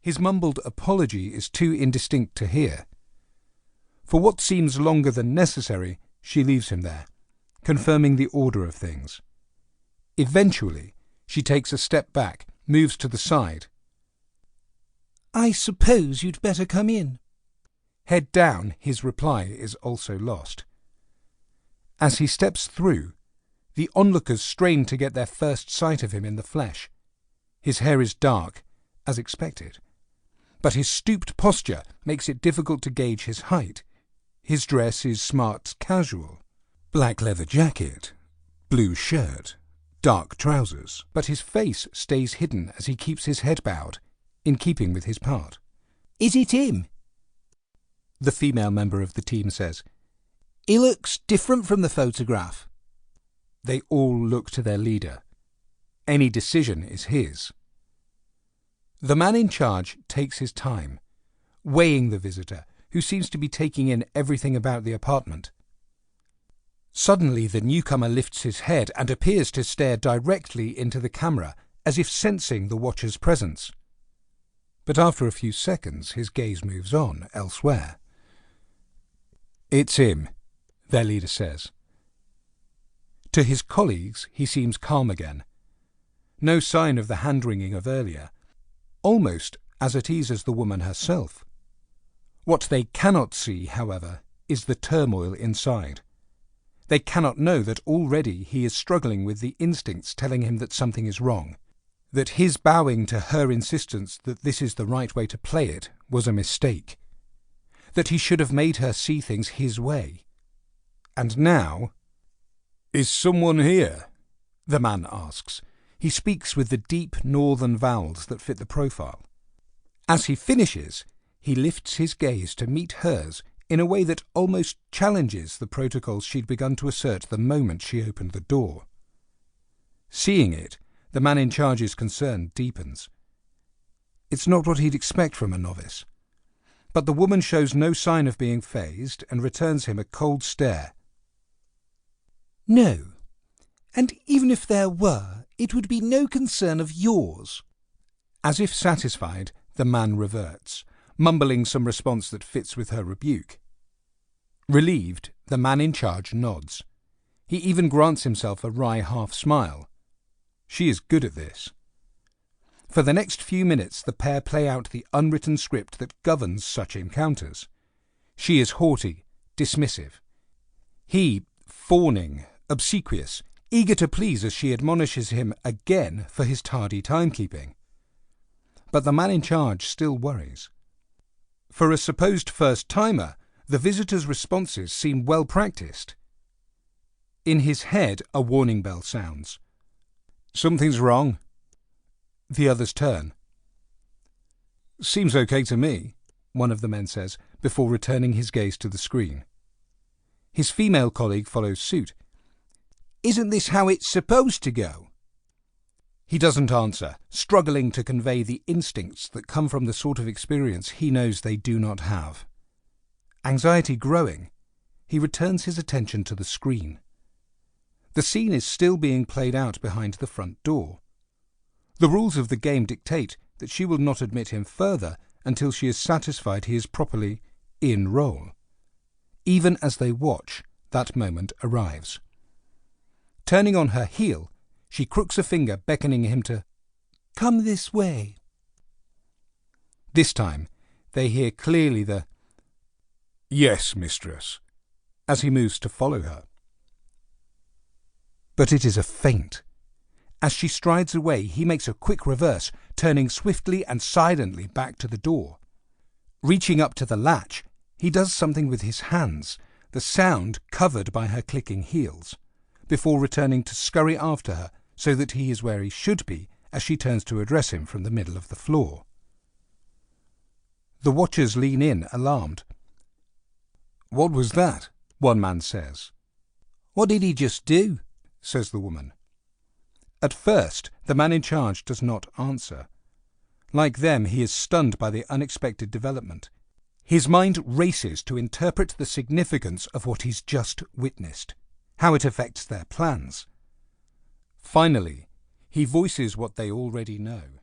His mumbled apology is too indistinct to hear. For what seems longer than necessary, she leaves him there, confirming the order of things. Eventually, she takes a step back, moves to the side. "I suppose you'd better come in." Head down, his reply is also lost. As he steps through, the onlookers strain to get their first sight of him in the flesh. His hair is dark, as expected, but his stooped posture makes it difficult to gauge his height. His dress is smart casual. Black leather jacket, blue shirt, dark trousers, but his face stays hidden as he keeps his head bowed, in keeping with his part. "Is it him?" The female member of the team says. "He looks different from the photograph." They all look to their leader. Any decision is his. The man in charge takes his time, weighing the visitor, who seems to be taking in everything about the apartment. Suddenly the newcomer lifts his head and appears to stare directly into the camera, as if sensing the watcher's presence. But after a few seconds his gaze moves on elsewhere. "It's him," their leader says. To his colleagues he seems calm again. No sign of the hand-wringing of earlier, almost as at ease as the woman herself. What they cannot see, however, is the turmoil inside. They cannot know that already he is struggling with the instincts telling him that something is wrong, that his bowing to her insistence that this is the right way to play it was a mistake, that he should have made her see things his way. And now... "Is someone here?" the man asks. He speaks with the deep northern vowels that fit the profile. As he finishes, he lifts his gaze to meet hers in a way that almost challenges the protocols she'd begun to assert the moment she opened the door. Seeing it, the man in charge's concern deepens. It's not what he'd expect from a novice. But the woman shows no sign of being fazed and returns him a cold stare. "No. And even if there were, it would be no concern of yours." As if satisfied, the man reverts, mumbling some response that fits with her rebuke. Relieved, the man in charge nods. He even grants himself a wry half-smile. She is good at this. For the next few minutes the pair play out the unwritten script that governs such encounters. She is haughty, dismissive. He, fawning, obsequious, eager to please as she admonishes him again for his tardy timekeeping. But the man in charge still worries. For a supposed first-timer, the visitor's responses seem well practiced. In his head a warning bell sounds. "Something's wrong." The others turn. "Seems okay to me," one of the men says, before returning his gaze to the screen. His female colleague follows suit. "Isn't this how it's supposed to go?" He doesn't answer, struggling to convey the instincts that come from the sort of experience he knows they do not have. Anxiety growing, he returns his attention to the screen. The scene is still being played out behind the front door. The rules of the game dictate that she will not admit him further until she is satisfied he is properly in role. Even as they watch, that moment arrives. Turning on her heel, she crooks a finger beckoning him to "Come this way." This time, they hear clearly the "Yes, mistress," as he moves to follow her. But it is a feint. As she strides away, he makes a quick reverse, turning swiftly and silently back to the door. Reaching up to the latch, he does something with his hands, the sound covered by her clicking heels, before returning to scurry after her so that he is where he should be as she turns to address him from the middle of the floor. The watchers lean in, alarmed. "What was that?" one man says. "What did he just do?" says the woman. At first, the man in charge does not answer. Like them, he is stunned by the unexpected development. His mind races to interpret the significance of what he's just witnessed, how it affects their plans. Finally, he voices what they already know.